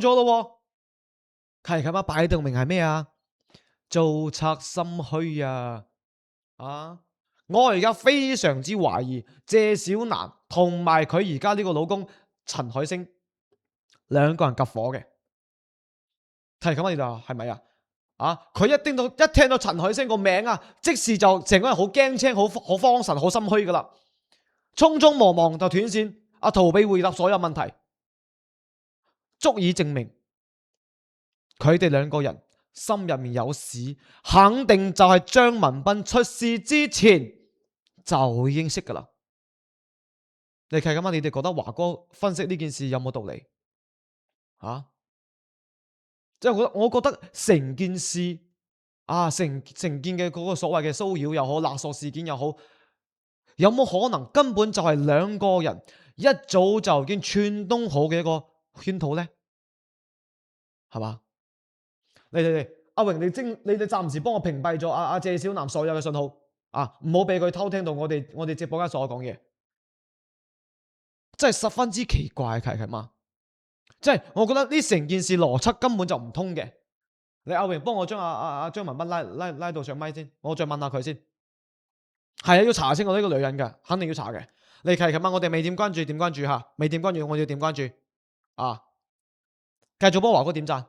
咗咯，係咁啊，擺到明係咩啊？做賊心虛啊！啊！我而家非常之懷疑謝小楠同埋佢而家呢個老公陳海星兩個人夾火嘅，係咁啊？你話係咪啊？啊！佢一聽到陳海星個名啊，即時就成個人好驚青、好慌神、好心虛噶啦，匆匆忙忙就斷線，逃避回答所有問題，足以證明佢哋兩個人心入面有屎，肯定就係張文斌出事之前就已經識噶啦。你睇咁啊？你哋覺得華哥分析呢件事有冇道理？即係我覺得成件事成件嘅嗰個所謂嘅騷擾又好，勒索事件又好，有冇可能根本就係兩個人一早就已經串通好嘅一個圈套呢？係嘛？嚟，阿榮，你哋暫時幫我屏蔽咗阿謝小楠所有嘅信號唔好俾佢偷聽到我哋直播間所講嘢，真係十分之奇怪，係嘛？即係我覺得呢成件事邏輯根本就唔通嘅。你阿榮幫我將阿張文斌拉到上咪先，我再問下佢先。係啊，要查清我呢個女人嘅，肯定要查嘅。你係咁啊，我哋未點關注，點關注吓，未點關注，我要點關注啊！繼續幫華哥點讚。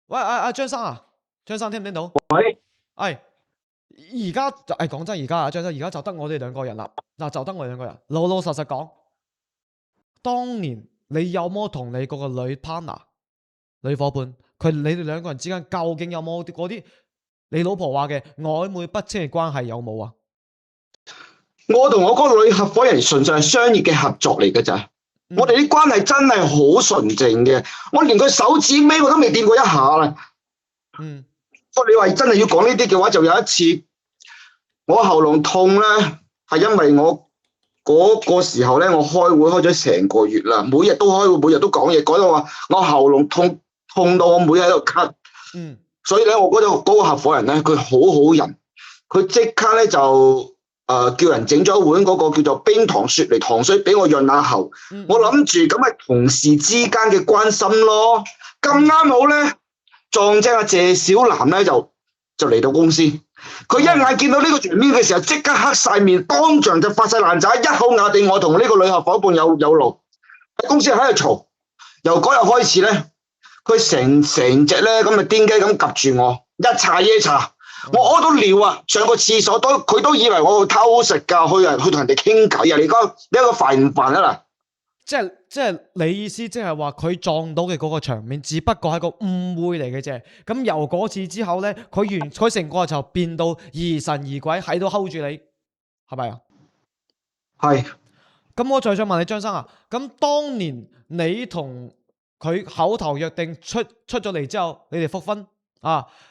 喂，張生啊，張生聽唔聽到？喂，而家就講真，而家張生而家就得我哋兩個人啦。嗱，就得我哋兩個人。老老實實講，當年你有冇同你嗰個女 partner、女伙伴，你哋兩個人之間究竟有冇嗰啲你老婆話嘅曖昧不清嘅關係有冇啊？我同我嗰個女合夥人純粹係商業嘅合作嚟㗎咋，我哋啲關係真係好純正嘅，我連佢手指尾我都未掂過一下啦。不過你話真係要講呢啲嘅話，就有一次我喉嚨痛咧，係因為我嗰個時候咧，我開會開咗成個月啦，每日都開會，每日都講嘢，講到話我喉嚨痛到我每日喺度咳。所以咧，我覺得嗰個合夥人咧，佢好好人，佢即刻咧就叫人整咗一碗嗰個叫做冰糖雪梨糖水俾我潤下喉。我諗住咁係同事之間嘅關心咯。咁啱好咧，撞正阿謝小楠咧就嚟到公司，佢一眼見到呢個場面嘅時候，即刻黑晒面，當場就發晒爛渣，一口咬定我同呢個女合夥伴有路。喺公司喺度嘈，由嗰日開始咧，佢成隻咧咁啊癲雞咁夾住我，一查夜查。我屙到尿啊！上個廁所佢都以為我去偷食噶，去同人哋傾偈啊！你一個煩唔煩啊嗱？即係你意思即係話佢撞到嘅嗰個場面，只不過係個誤會嚟嘅啫。咁由嗰次之後咧，佢成個就變到疑神疑鬼喺度 hold 住你，係咪啊？係。咁我再想問你張生啊，咁當年你同佢口頭約定出咗嚟之後，你哋復婚？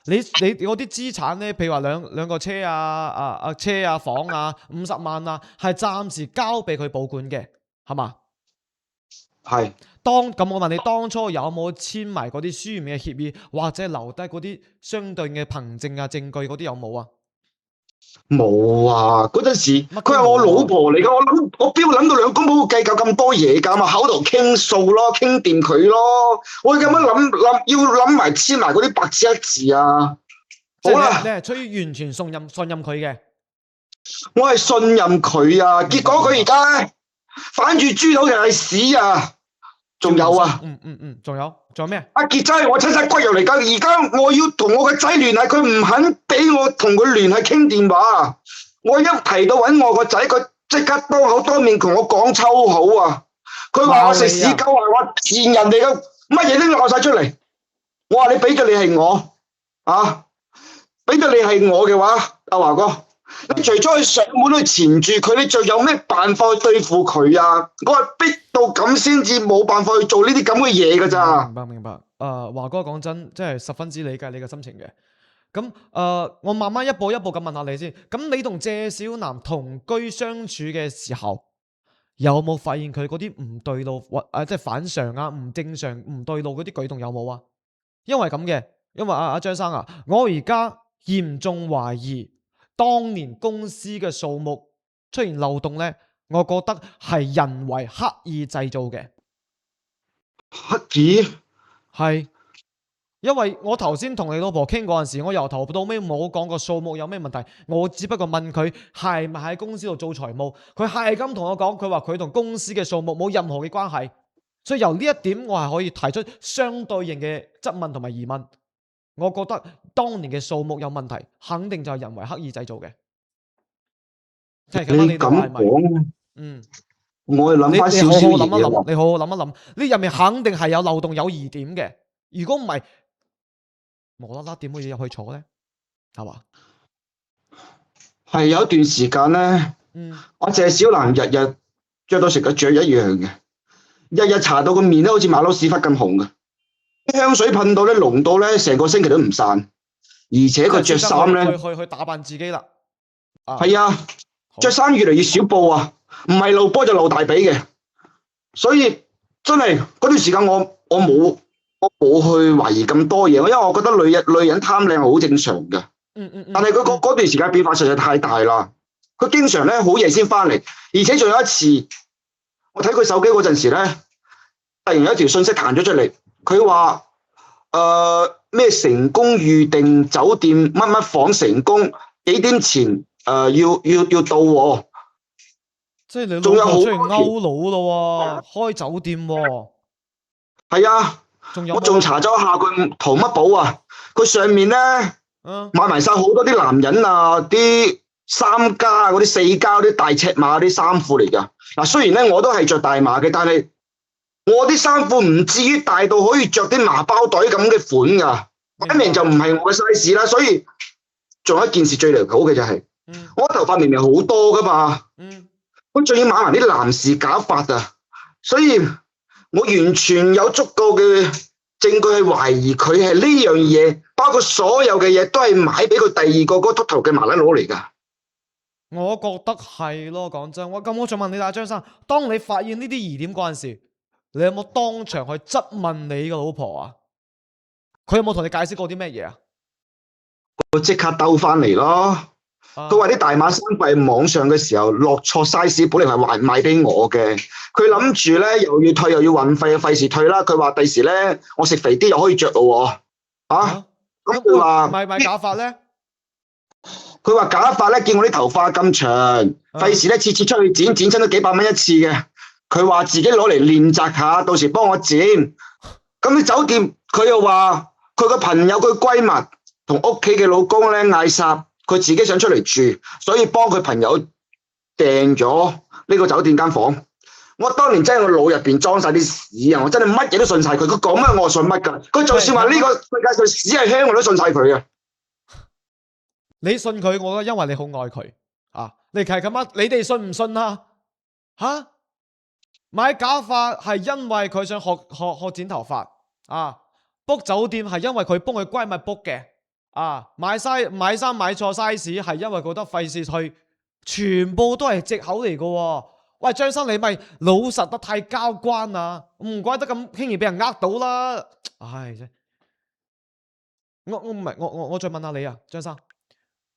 你嗰啲資產咧，譬如話兩個車車啊房啊50萬啊，係暫時交俾佢保管嘅，係嘛？係。咁我問你，當初有冇簽埋嗰啲書面嘅協議，或者留低嗰啲相對嘅憑證啊證據嗰啲有冇啊？冇啊！嗰陣時佢係我老婆嚟噶，我邊會諗到兩公婆會計較咁多嘢噶嘛？口頭傾數咯，傾掂佢咯。我有乜要諗埋簽埋嗰啲白紙黑字啊？好啦，你係出於完全信任佢嘅。我係信任佢啊，結果佢而家反住豬頭就係屎啊！仲有啊，仲有咩？阿傑真係我親生骨肉嚟噶，而家我要同我個仔聯繫，佢唔肯俾我同佢聯繫傾電話。我一提到搵我個仔，佢即刻當口當面同我講粗口啊！佢話我食屎狗，話我賤人嚟噶，乜嘢都鬧晒出嚟。我話你俾咗你係我俾咗你係我嘅話，阿華哥。你除咗去上門去纏住佢，你仲有咩辦法去對付佢啊？我係逼到咁先至冇辦法去做呢啲咁嘅嘢噶咋。明白。華哥講真，真係十分之理解你嘅心情嘅。咁我慢慢一步一步咁問下你先。咁你同謝小楠同居相處嘅時候，有冇發現佢嗰啲唔對路即係反常啊、唔正常、唔對路嗰啲舉動有冇啊？因為咁嘅，因為阿張生我而家嚴重懷疑。當年公司嘅數目出現漏洞呢，我覺得係人為刻意製造嘅。刻意？係，因為我頭先同你老婆傾嗰陣時，我由頭到尾冇講過數目有咩問題，我只不過問佢係咪喺公司度做財務，佢係咁同我講，佢話佢同公司嘅數目冇任何嘅關係，所以由呢一點我係可以提出相對應嘅質問同埋疑問。我覺得當年嘅數目有問題，肯定就係人為刻意製造嘅。你咁講，嗯，我諗翻少少你好好諗一諗，嘢。你好好諗一諗，呢入面肯定係有漏洞有疑點嘅。如果唔係，無啦啦點會入去坐咧？係嘛？係有一段時間咧，我謝小蘭日日着到成個雀一樣嘅，日日搽到個面咧好似馬騮屎忽咁紅嘅，香水噴到咧濃到咧成個星期都唔散，而且佢着衫咧去打扮自己啦。係啊，着衫越嚟越少布啊，唔係露波就露大髀嘅，所以真係嗰段時間我冇去懷疑咁多嘢，因為我覺得女人貪靚係好正常嘅。但係佢嗰段時間變化實在太大啦，佢經常咧好夜先翻嚟，而且仲有一次，我睇佢手機嗰陣時咧，突然有一條信息彈咗出嚟，佢話咩成功預定酒店乜乜房成功，幾點前要到喎，即係你仲有好出嚟勾佬咯，開酒店喎。係啊，我仲查咗下佢淘乜寶啊，佢上面咧。買埋晒好多啲男人啊，啲3加嗰啲4加嗰啲大尺碼啲衫褲嚟噶。嗱，雖然咧我都係着大碼嘅，但係我啲衫褲唔至於大到可以着啲麻包袋咁嘅款噶，擺明就唔係我嘅 size 啦。所以仲有一件事最離譜嘅就係，我頭髮明明好多噶嘛，我仲要買埋啲男士假髮啊，所以我完全有足夠嘅證據去懷疑佢係呢樣嘢。包括所有嘅嘢都係買俾佢第二個嗰禿頭嘅麻甩佬嚟㗎。我覺得係咯，講真，我想問你啦，張生，當你發現呢啲疑點嗰陣時，你有冇當場去質問你個老婆啊？佢有冇同你解釋過啲咩嘢啊？我即刻兜翻嚟咯。佢話啲大碼衫櫃網上嘅時候落錯 size，本嚟係還賣俾我嘅。佢諗住咧又要退又要運費，費事退啦。佢話第時咧我食肥啲又可以着咯。咁佢話買假髮咧？佢話假髮咧，見我啲頭髮咁長，費事咧次次出去剪親都幾百蚊一次嘅。佢話自己攞嚟練習下，到時幫我剪。咁啲酒店佢又話佢個朋友佢閨蜜同屋企嘅老公咧嗌霎，佢自己想出嚟住，所以幫佢朋友訂咗呢個酒店間房。我當年真係我腦入邊裝晒啲屎啊！我真係乜嘢都信晒佢，佢講乜我信乜噶。佢就算話呢個世界上屎係香，我都信晒佢啊！你信佢，我覺得因為你好愛佢啊！你係咁啊？你哋信唔信啊？吓，買假髮係因為佢想學剪頭髮啊，book 酒店係因為佢幫佢閨蜜 book 嘅啊，買衫買錯 size 係因為覺得費事退，全部都係藉口嚟噶。喂，張生，你咪老實得太交關啊！唔怪得咁輕易俾人呃到啦。唉，我再問下你啊，張生，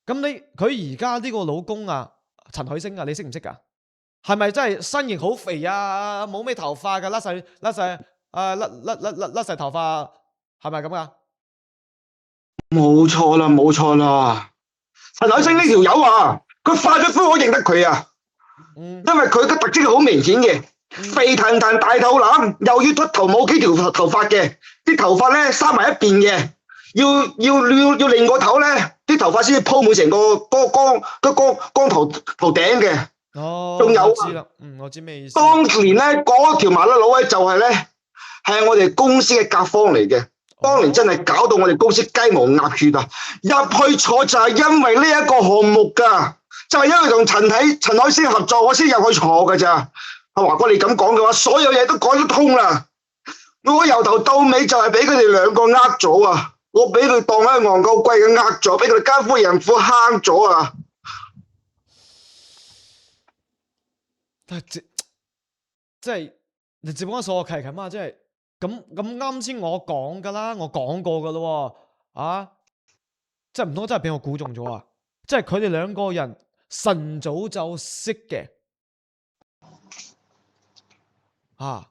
咁佢而家呢個老公啊，陳海星啊，你識唔識噶？係咪真係身形好肥啊？冇咩頭髮噶，甩晒頭髮，係咪咁噶？冇錯啦，冇錯啦。陳海星呢條友啊，佢化咗膚我認得佢啊。因為佢嘅特徵係好明顯嘅，肥騰騰大肚腩，又要禿頭冇幾條頭髮嘅，啲頭髮咧生埋一邊嘅，要另個頭咧，啲頭髮先至鋪滿成個光頭頂嘅。哦，仲有我知啦，我知咩意思。當年咧嗰條麻甩佬咧就係咧，係我哋公司嘅甲方嚟嘅。當年真係搞到我哋公司雞毛鴨血啊！入去坐就係因為呢一個項目噶。就係因為同陳海星合作，我先入去坐㗎咋。阿華哥，你咁講嘅話，所有嘢都講得通啦。我由頭到尾就係俾佢哋兩個呃咗啊！我俾佢當一戇鳩龜嘅呃咗，俾佢哋奸夫淫婦坑咗啊！但係即係你接翻數學題咁啊！即係咁啱先我講噶啦，我講過噶咯啊！即係唔通真係俾我估中咗啊！即係佢哋兩個人。晨早就識嘅，啊！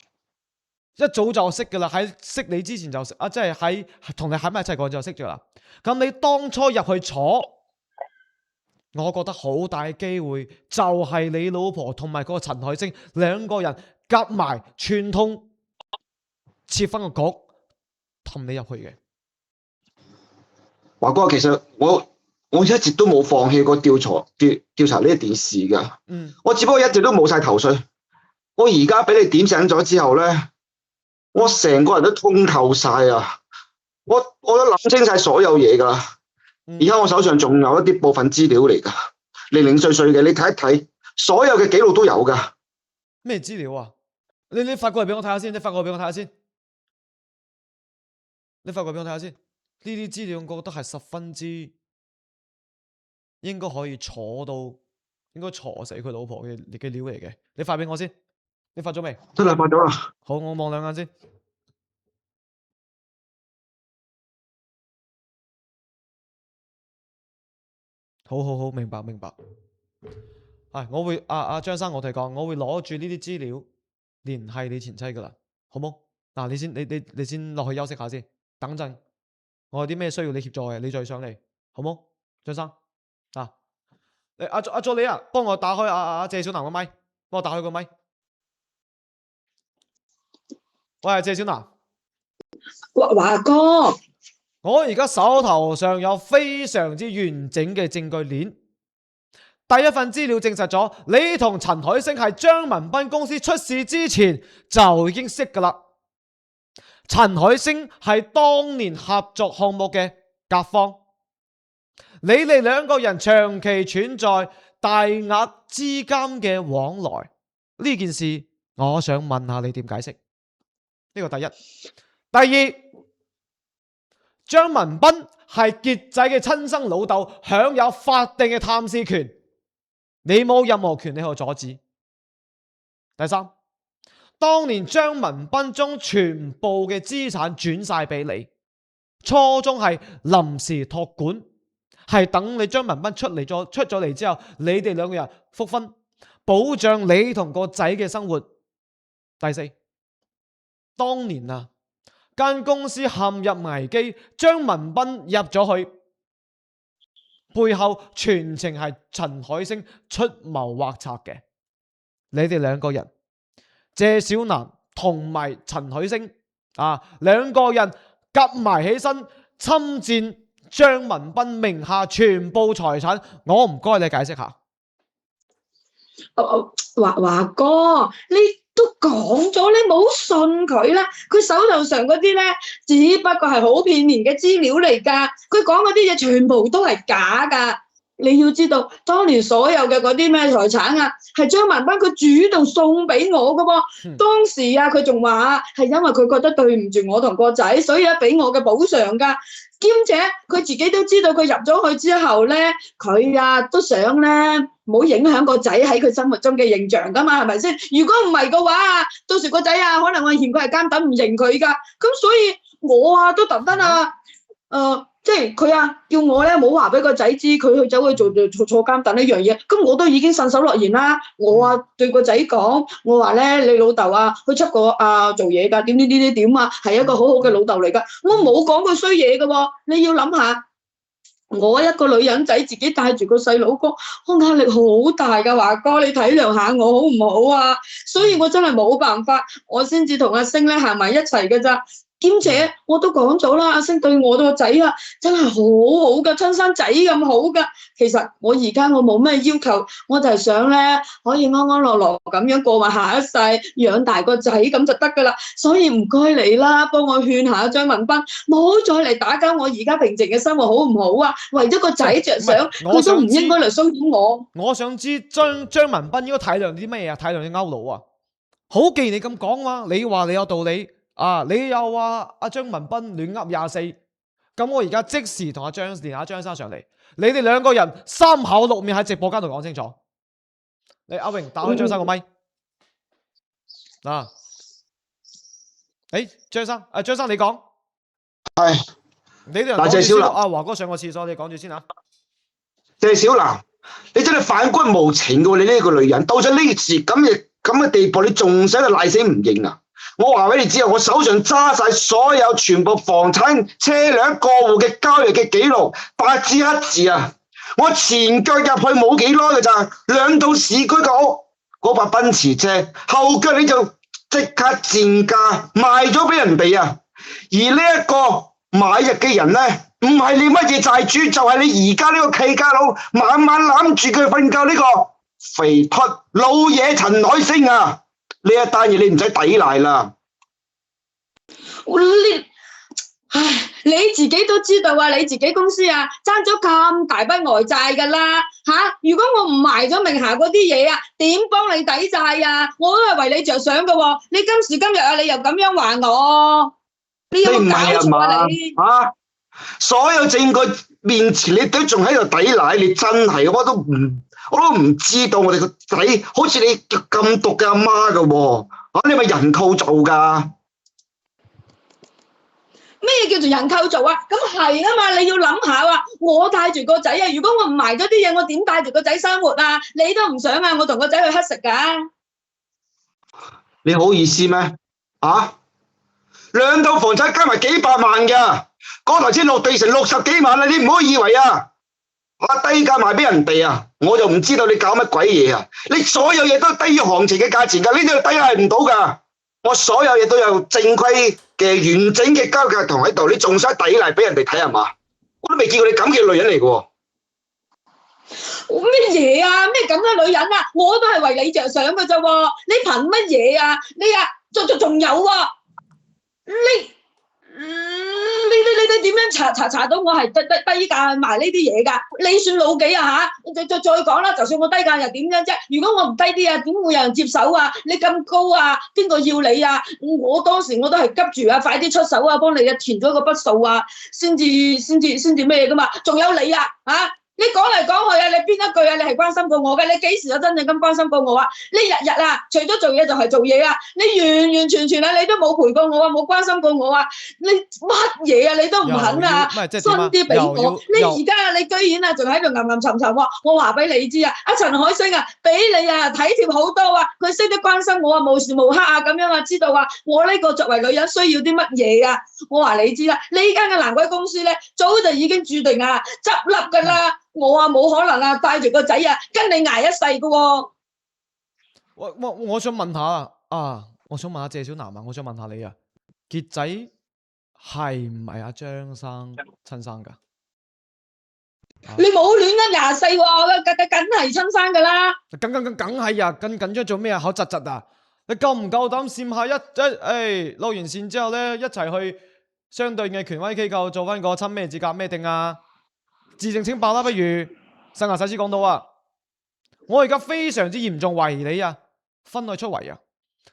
一早就識噶啦，喺識你之前就識啊，即係喺同你喺埋一齊嗰陣就識咗啦。咁你當初入去坐，我覺得好大機會就係你老婆同埋嗰個陳海星兩個人夾埋串通設分個局氹你入去嘅。華哥，其實我一直都冇放棄過調查呢件事噶。我只不過一直都冇晒頭緒。我而家俾你點醒咗之後咧，我成個人都通透晒啊！我都諗清晒所有嘢噶啦。而家我手上仲有一啲部分資料嚟噶，零零碎碎嘅，你睇一睇，所有嘅記錄都有噶。咩資料啊？你發過嚟俾我睇下先，你發過嚟俾我睇下先。你發過嚟俾我睇下先。呢啲資料我覺得係十分之應該可以坐到，應該坐死佢老婆嘅料嚟嘅。你發俾我先。你發咗未？得啦，發咗啦。好，我望兩眼先。好，明白。係，我會張生，我同你講，我會攞住呢啲資料聯繫你前妻噶啦，好冇？嗱，你先落去休息下先，等陣我有啲咩需要你協助嘅，你再上嚟，好冇？張生啊，阿助理啊，幫我打開阿謝小楠個麥，幫我打開個麥。喂，謝小楠，華哥，我而家手頭上有非常之完整嘅證據鏈。第一份資料證實咗，你同陳海星係張文斌公司出事之前就已經識噶啦。陳海星係當年合作項目嘅甲方，你哋兩個人長期存在大額資金嘅往來，呢件事我想問下你點解釋？呢個第一。第二，張文斌係傑仔嘅親生老豆，享有法定嘅探視權，你冇任何權利去阻止。第三，當年張文斌將全部嘅資產轉晒俾你，初衷係臨時託管，係等你張文斌出咗嚟之後，你哋兩個人復婚，保障你同個仔嘅生活。第四，當年間公司陷入危機，張文斌入咗去，背後全程係陳海星出謀劃策嘅。你哋兩個人，謝小楠同埋陳海星兩個人夾埋起身，侵佔張文斌名下全部財產。我唔該你解釋下。華哥，你都講咗，你冇信佢啦。佢手頭上嗰啲咧，只不過係好片面嘅資料嚟噶。佢講嗰啲嘢全部都係假噶。你要知道，當年所有嘅嗰啲咩財產係張文斌佢主動送俾我噶喎。當時佢仲話係因為佢覺得對唔住我同個仔，所以俾我嘅補償噶。兼且佢自己都知道佢入咗去之後咧，佢都想咧唔好影響個仔喺佢心目中嘅形象噶嘛，係咪先？如果唔係嘅話，到時個仔可能我嫌佢係奸膽唔認佢噶。咁所以我都特登即係佢叫我咧冇話俾個仔知，佢去走去做坐監等呢樣嘢，咁我都已經信守諾言啦。我對個仔講，我話咧你老豆去出國做嘢㗎，點係一個好好嘅老豆嚟㗎。我冇講過衰嘢㗎喎。你要諗下，我一個女人仔自己帶住個細佬哥，我壓力好大㗎。華哥，你體諒下我好唔好啊？所以我真係冇辦法，我先至同阿星咧行埋一齊㗎咋。兼且我都講咗啦，阿星對我個仔真係好好噶，親生仔咁好噶。其實我而家我冇咩要求，我就係想咧可以安安樂樂咁樣過埋下一世，養大個仔咁就得噶啦。所以唔該你啦，幫我勸下張文斌，唔好再嚟打攪我而家平靜嘅生活，好唔好啊？為咗個仔着想，佢都唔應該嚟騷擾我。我想知張文斌應該體諒啲乜嘢？體諒啲勾佬啊？好，既然你咁講嘛，你話你有道理。你又話阿張文斌亂噏24，咁我而家即時同連阿張生上嚟，你哋兩個人三口六面喺直播間度講清楚。你阿榮打開張生個咪。張生，張生你講。係。你哋謝小楠，華哥上個廁所，你講住先啊。謝小楠，你真係反骨無情噶喎！你呢個女人到咗呢時咁嘅地步，你仲使度賴死唔認啊？我話俾你知啊，我手上揸晒所有全部房產、車輛過戶嘅交易嘅記錄，白紙黑字啊！我前腳入去冇幾耐嘅咋，2套市區嘅屋，嗰把奔馳車，後腳你就即刻賤價賣咗俾人哋啊！而呢一個買入嘅人咧，唔係你乜嘢債主，就係你而家呢個契家佬，晚晚攬住佢瞓覺呢個肥禿老嘢陳海星啊！呢一單嘢你唔使抵賴啦。你自己都知道啊，你自己公司啊爭咗咁大筆外債噶啦吓，如果我唔賣咗名下嗰啲嘢啊，點幫你抵債啊？我都係為你着想噶喎，你今時今日啊，你又咁樣話我，你有冇搞錯啊你？啊！所有證據面前，你都仲喺度抵賴，你真係我都唔知道我哋個仔好似你咁毒嘅阿媽噶喎，你咪人構造噶？咩叫做人構造啊？咁係啊嘛，你要諗下啊！我帶住個仔啊，如果我唔賣咗啲嘢，我點帶住個仔生活啊？你都唔想啊，我同個仔去乞食噶？你好意思咩？啊？2套房產加埋幾百萬噶，嗰頭先落地成60幾萬啦！你唔好以為啊，低價賣俾人哋啊，我就唔知道你搞乜鬼嘢啊！你所有嘢都低於行情嘅價錢噶，呢啲抵賴唔到噶。我所有嘢都有正規嘅完整嘅交易同喺度，你仲想抵賴俾人哋睇係嘛？我都未見過你咁嘅女人嚟嘅。咩嘢啊？咩咁嘅女人啊？我都係為你着想嘅啫喎！你憑乜嘢啊？你啊，仲有啊？你點樣查到我係低價賣呢啲嘢㗎？你算老幾啊嚇？再講啦，就算我低價又點樣啫？如果我唔低啲啊，點會有人接手啊？你咁高啊，邊個要你啊？我當時我都係急住啊，快啲出手啊，幫你啊填咗個筆數啊，先至咩㗎嘛？仲有你啊嚇！你講嚟講去啊，你邊一句啊？你係關心過我嘅？你幾時有真正咁關心過我啊？你日日啊，除咗做嘢就係做嘢啊！你完完全全啊，你都冇陪過我啊，冇關心過我啊！你乜嘢啊？你都唔肯啊，分啲俾我。你而家啊，你居然啊，仲喺度吟吟沉沉喎！我話俾你知啊，阿陳海星啊，比你啊體貼好多啊！佢識得關心我啊，無時無刻啊咁樣啊，知道啊，我呢個作為女人需要啲乜嘢啊？我話你知啦，呢間嘅爛鬼公司咧，早就已經注定啊執笠㗎啦！我啊冇可能啊，帶住個仔啊，跟你捱一世噶喎。我想問下啊，我想問下謝小南啊，我想問下你啊，傑仔係唔係阿張生親生噶？你冇亂啊，24喎，梗係親生噶啦。梗係啊，更緊張做咩啊？口窒窒啊！你夠唔夠膽線下露完線之後咧，一齊去相對嘅權威機構做翻個親咩資格咩定啊？自證清白啦，不如新亞洗師講到啊，我而家非常之嚴重懷疑你啊，分外出圍啊，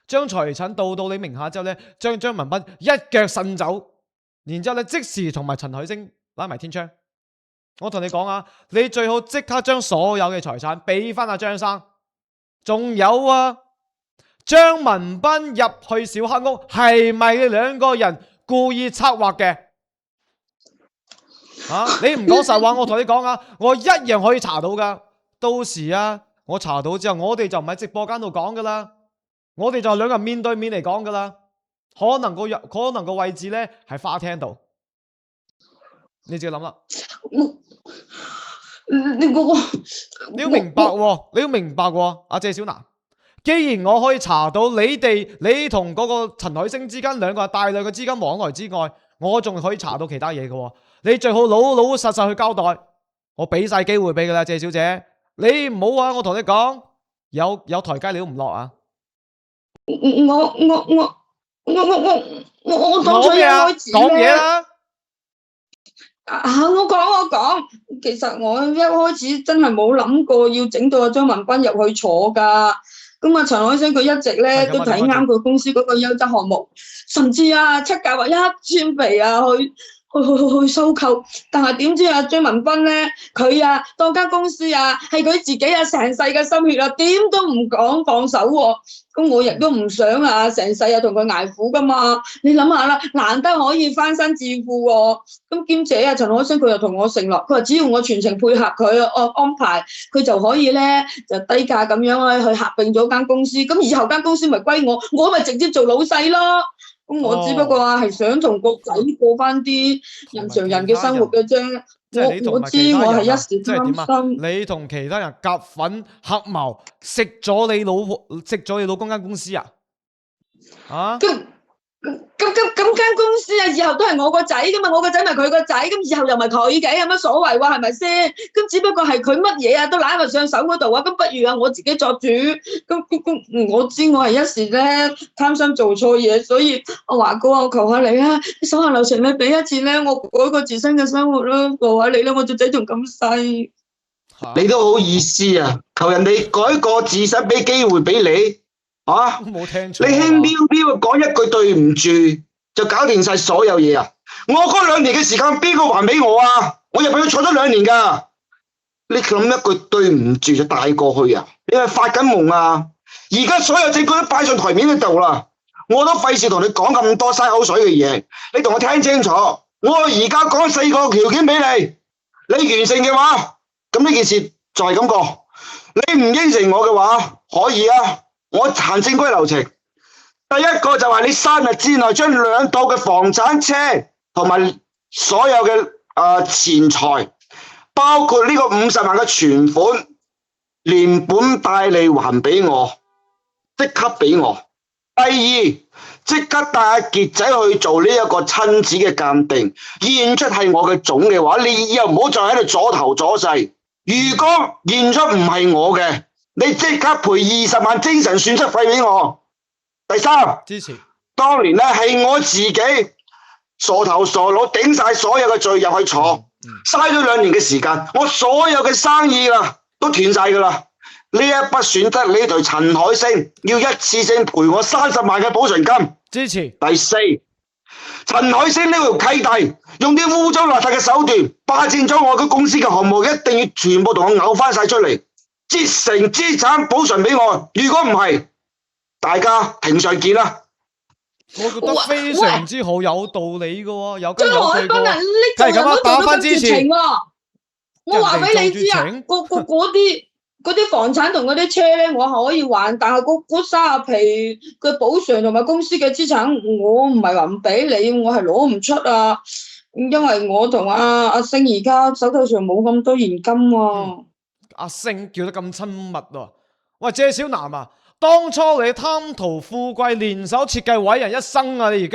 將財產到你名下之後咧，將張文斌一腳伸走，然之後咧即時同埋陳海星拉埋天窗。我同你講啊，你最好即刻將所有嘅財產俾翻阿張生。仲有啊，張文斌入去小黑屋係咪你2個人故意策劃嘅？你唔講實話，我同你講啊，我一樣可以查到噶。到時啊，我查到之後，我哋就唔喺直播間度講噶啦，我哋就2人面對面嚟講噶啦。可能個位置咧係花廳度，你自己諗啦。你要明白喎，你要明白喎，阿謝小南。既然我可以查到你同嗰個陳海星之間2個大量嘅資金往來之外，我仲可以查到其他嘢嘅。你最好老老實實去交代，我俾晒機會俾佢啦，謝小姐，你唔好啊！我同你講，有台階你都唔落啊！我當初一開始講嘢啦！我講，其實我一開始真係冇諗過要整到阿張文斌入去坐噶。咁啊，陳海星佢一直咧都睇啱佢公司嗰個優質項目，甚至啊出價話1000倍啊去收購，但係點知阿張文斌咧，佢啊當間公司啊係佢自己啊成世嘅心血啊，點都唔講放手喎。咁我亦都唔想啊成世啊同佢捱苦噶嘛。你諗下啦，難得可以翻身致富喎。咁兼且啊，陳海星佢又同我承諾，佢話只要我全程配合佢安排，佢就可以咧就低價咁樣去合併咗間公司。咁以後間公司咪歸我，我咪直接做老細咯。咁我只不過係想同個仔過翻啲人常人嘅生活嘅啫。我知我係一時貪心。你同其他人夾粉合謀，食咗你老公間公司啊？啊？咁間公司啊，以後都係我個仔噶嘛，我個仔咪佢個仔，咁以後又咪佢嘅，有乜所謂喎？係咪先？咁只不過係佢乜嘢啊都攬喺上手嗰度啊，咁不如啊我自己作主。咁我知我係一時咧貪心做錯嘢，所以我華哥我求下你啦，手下留情你俾一次咧，我改個自身嘅生活啦，求下你啦，我隻仔仲咁細。你都好意思啊？求人哋改個自身，俾機會俾你。啊！冇聽錯，你輕飄飄講一句對唔住就搞掂晒所有嘢啊！我嗰2年嘅時間邊個還俾我啊？我入去坐咗2年噶，你諗一句對唔住就帶過去啊？你係發緊夢啊？而家所有證據都擺上台面喺度啦，我都費事同你講咁多嘥口水嘅嘢，你同我聽清楚。我而家講4個條件俾你，你完成嘅話，咁呢件事就係咁過。你唔應承我嘅話，可以啊。我行正規流程，第一個就係你3日之內將2套嘅房產車同埋所有嘅錢財，包括呢個50萬嘅存款，連本帶利還俾我，即刻俾我。第二，即刻帶阿傑仔去做呢一個親子嘅鑑定，驗出係我嘅種嘅話，你以後唔好再喺度阻頭阻勢。如果驗出唔係我嘅，你即刻賠20萬精神損失費俾我。第三，支持。當年咧係我自己傻頭傻腦頂晒所有嘅罪入去坐，嘥咗2年嘅時間，我所有嘅生意啦都斷晒噶啦。呢一筆損失，你對陳海星要一次性賠我30萬嘅補償金。支持。第四，陳海星呢條契弟用啲污糟邋遢嘅手段霸佔咗我嘅公司嘅項目，一定要全部同我嘔翻晒出嚟。折成資產補償俾我，如果唔係，大家庭上見啦。我覺得非常之好，有道理嘅喎，有根有據嘅喎。梗係咁啦，打翻支持。我話俾你知啊，嗰啲房產同嗰啲車咧，我可以還，但係嗰30皮嘅補償同埋公司嘅資產，我唔係話唔俾你，我係攞唔出啊，因為我同阿星而家手頭上冇咁多現金喎。阿星叫得咁親密喎，喂，謝小南啊，當初你貪圖富貴，聯手設計毀人一生啊！你而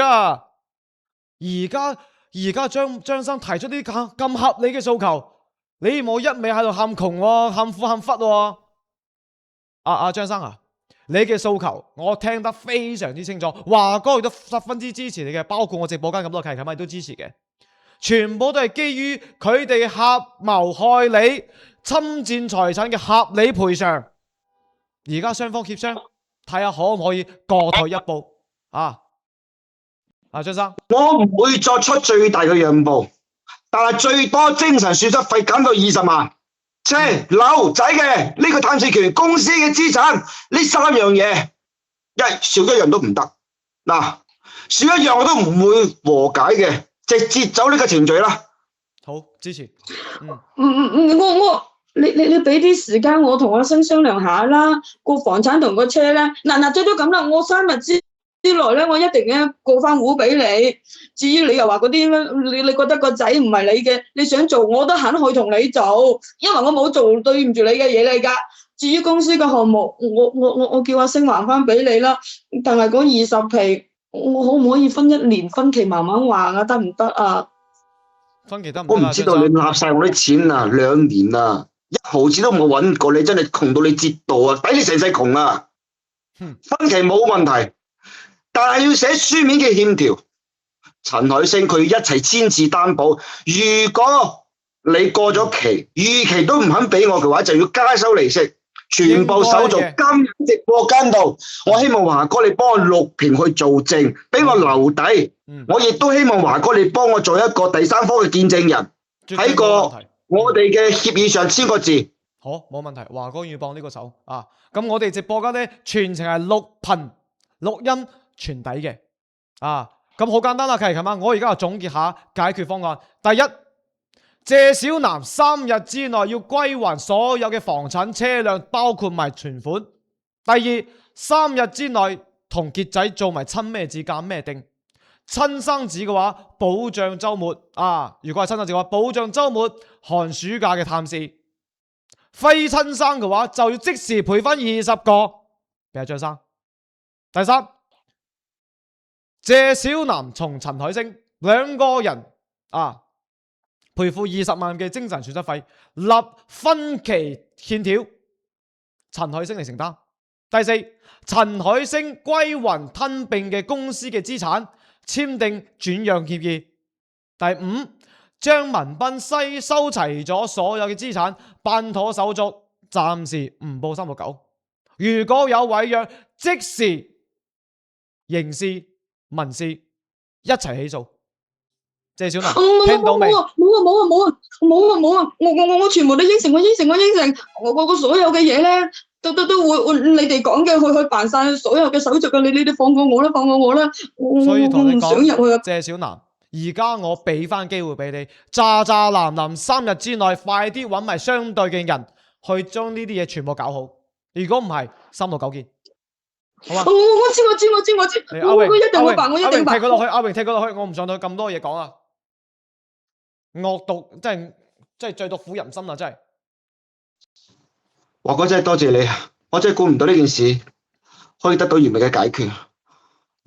家張生提出啲咁合理嘅訴求，你冇一味喺度喊窮喎，喊富喊忽喎。阿張生啊，你嘅訴求我聽得非常之清楚，華哥亦都十分之支持你嘅，包括我直播間咁多契妹都支持嘅，全部都係基於佢哋合謀害你、侵佔財產嘅合理賠償。而家雙方協商，睇下可唔可以各退一步啊？張生，我唔會作出最大嘅讓步，但係最多精神損失費減到20萬。車、樓、仔嘅呢個探視權、公司嘅資產呢3樣嘢，少一樣都唔得。嗱，少一樣我都唔會和解嘅，直接走呢個程序啦。好，支持。你俾啲時間我同阿星商量下啦。個房產同個車咧，嗱最多咁啦，我3日之內咧，我一定咧過翻戶俾你。至於你又話嗰啲咧，你覺得個仔唔係你嘅，你想做我都肯去同你做，因為我冇做對唔住你嘅嘢嚟噶。至於公司嘅項目，我叫阿星還翻俾你啦。但係嗰20皮，我可唔可以分1年分期慢慢還啊？得唔得啊？分期得唔得？我唔知道你納晒我啲錢啊，2年啦，1毫子都冇揾過，你真係窮到你折道啊，抵你成世窮啊！分期冇問題。但係要寫書面嘅欠條，陳海星佢一齊簽字擔保。如果你過咗期，逾期都唔肯俾我嘅話，就要加收利息。全部手續今日直播間度。我希望華哥你幫我錄屏去做證，俾我留底。我亦都希望華哥你幫我做一個第三方嘅見證人，喺個我哋嘅協議上簽個字。好，冇問題。華哥願意幫呢個手啊。咁我哋直播間咧全程係錄頻錄音傳底嘅啊。咁好簡單啦，係咁啊。我而家就總結下解決方案。第一，謝小南3日之內要歸還所有嘅房產、車輛，包括埋存款。第二，3日之內同傑仔做埋親咩子鑑咩定。親生子嘅話，保障週末啊。如果係親生子嘅話，保障週末寒暑假嘅探視。非親生嘅話，就要即時賠翻20個俾阿張生。第三，謝小南同陳海星兩個人啊，賠付20萬嘅精神損失費，立分期欠條，陳海星嚟承擔。第四，陳海星歸還吞併嘅公司嘅資產，簽訂轉讓協議。第五，張文斌收齊咗所有嘅資產，辦妥手續，暫時唔報369。如果有違約，即時刑事、民事一齊起訴。謝小南，聽到未？冇啊！我全部都應承，我應承，我所有嘅嘢咧，都會你哋講嘅去辦晒所有嘅手續嘅，你哋放過我啦，所以同你講，我唔想入去啊！謝小南，而家我俾翻機會俾你，渣男3日之內快啲揾埋相對嘅人去將呢啲嘢全部搞好。如果唔係，369見。好嘛？我知，我一定會辦，我一定辦。踢佢落去，阿榮踢佢落去，我唔想同佢咁多嘢講啊！惡毒真係最毒婦人心啊！真係。華哥真係多謝你啊！我真係估唔到呢件事可以得到完美嘅解決。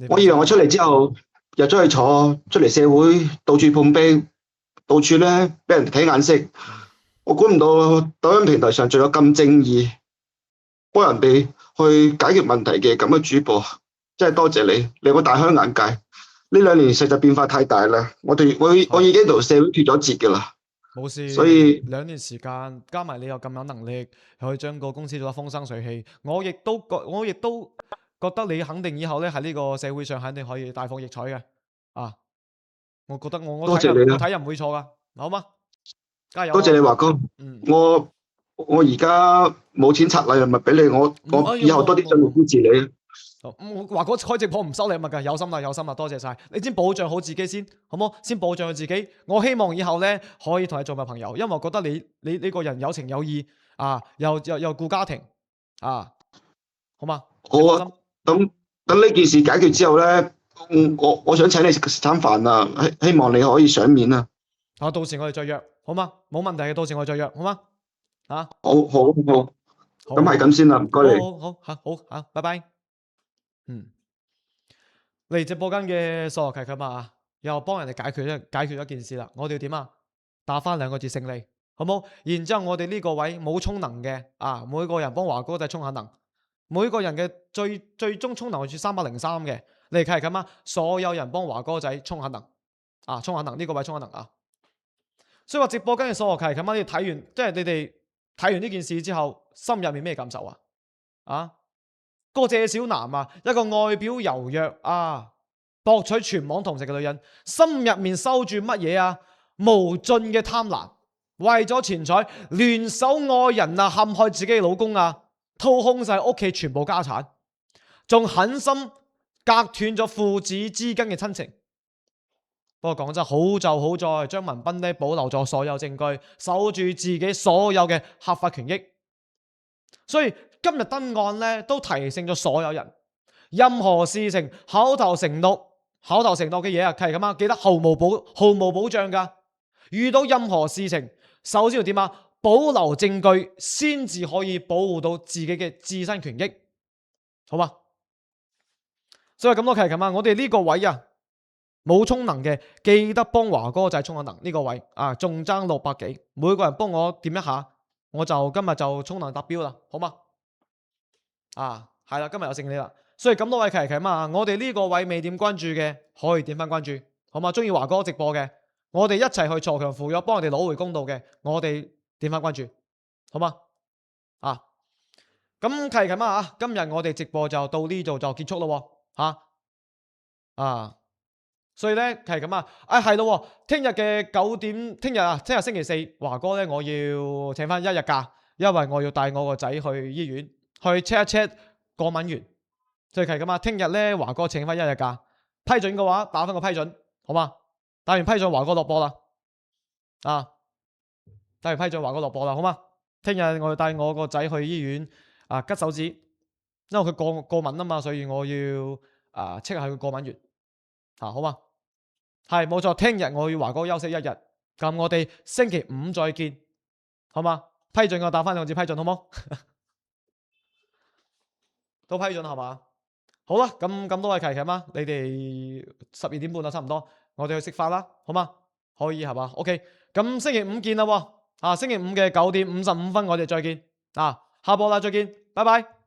我以為我出嚟之後入咗去坐，出嚟社會到處碰壁，到處咧俾人睇眼色。我估唔到抖音平台上仲有咁正義，幫人哋去解決問題嘅咁嘅主播，真係多謝你，令我大開眼界。呢2年實在變化太大啦，我已經同社會脫咗節噶啦。冇事，所以2年時間加埋你又咁有能力，可以將個公司做得風生水起。我亦都覺得你肯定以後咧喺呢個社會上肯定可以大放異彩嘅。啊，我覺得我多謝你啦，我睇人唔會錯噶，好嗎？加油！多謝你華哥。我而家冇錢拆禮物俾你，我以後多啲盡力支持你。我華哥開直播唔收禮物噶，有心啦，多謝晒。你先保障好自己先，好冇？先保障好自己。我希望以後咧可以同你做埋朋友，因為我覺得你呢個人有情有義啊，又顧家庭啊，好嘛？好啊，等呢件事解決之後咧，我想請你食餐飯啊，希望你可以賞面啊。啊，到時我哋再約，好嗎？冇問題嘅，到時我哋再約，好嗎？啊，好，咁係咁先啦，唔該你。好，拜拜。嚟直播間嘅數學契嘛，又幫人哋解決一件事啦。我哋要點啊？打翻2個字勝利，好冇？然之後我哋呢個位冇充能嘅啊，每個人幫華哥仔充下能，每個人嘅最終充能係303嘅。嚟契嘛，所有人幫華哥仔充下能啊，充下能呢個位充下能啊。所以話直播間嘅數學契嘛，你睇完即係你哋睇完呢件事之後，心入面咩感受啊？啊？個謝小南啊，一個外表柔弱啊，博取全網同情嘅女人，心入面收住乜嘢啊？無盡嘅貪婪，為咗錢財聯手愛人啊，陷害自己嘅老公啊，掏空晒屋企全部家產，仲狠心隔斷咗父子之間嘅親情。不過講真，好在張文斌呢保留咗所有證據，守住自己所有嘅合法權益，所以今日登岸咧都提醒咗所有人，任何事情口頭承諾嘅嘢啊，係咁啊，記得毫無保障噶。遇到任何事情，首先要點啊？保留證據，先至可以保護到自己嘅自身權益，好嘛？所以咁多係咁啊，我哋呢個位啊冇充能嘅，記得幫華哥仔充下能呢個位啊，仲爭600幾，每個人幫我點一下，我就今日就充能達標啦，好嘛？啊，係啦，今日有勝利啦，所以咁多位契嘛，我哋呢個位未點關注嘅，可以點翻關注，好嘛？中意華哥直播嘅，我哋一齊去鋤強扶弱，幫人哋攞回公道嘅，我哋點翻關注，好嘛？啊，咁係咁啊，今日我哋直播就到呢度就結束咯喎，所以咧係咁啊，係咯，聽日嘅9點，聽日星期四，華哥咧我要請翻1日假，因為我要帶我個仔去醫院去 check 一 check 過敏源，所以係咁啊，聽日咧華哥請翻1日假，批准嘅話打翻個批准，好嘛？打完批准華哥落播啦，打完批准華哥落播啦，好嘛？聽日我要帶我個仔去醫院吉手指，因為佢過敏啊嘛，所以我要check 下佢過敏源，好嘛？係冇錯，聽日我要華哥休息1日，咁我哋星期5再見，好嘛？批准我打翻2次批准，好冇？都批准係嘛？好啦，咁多位琪琪嘛，你哋12點半啦，差唔多，我哋去食飯啦，好嘛？可以係嘛 ？OK，咁星期5見啦喎，星期5嘅9點55分我哋再見，下播啦，再見，拜拜。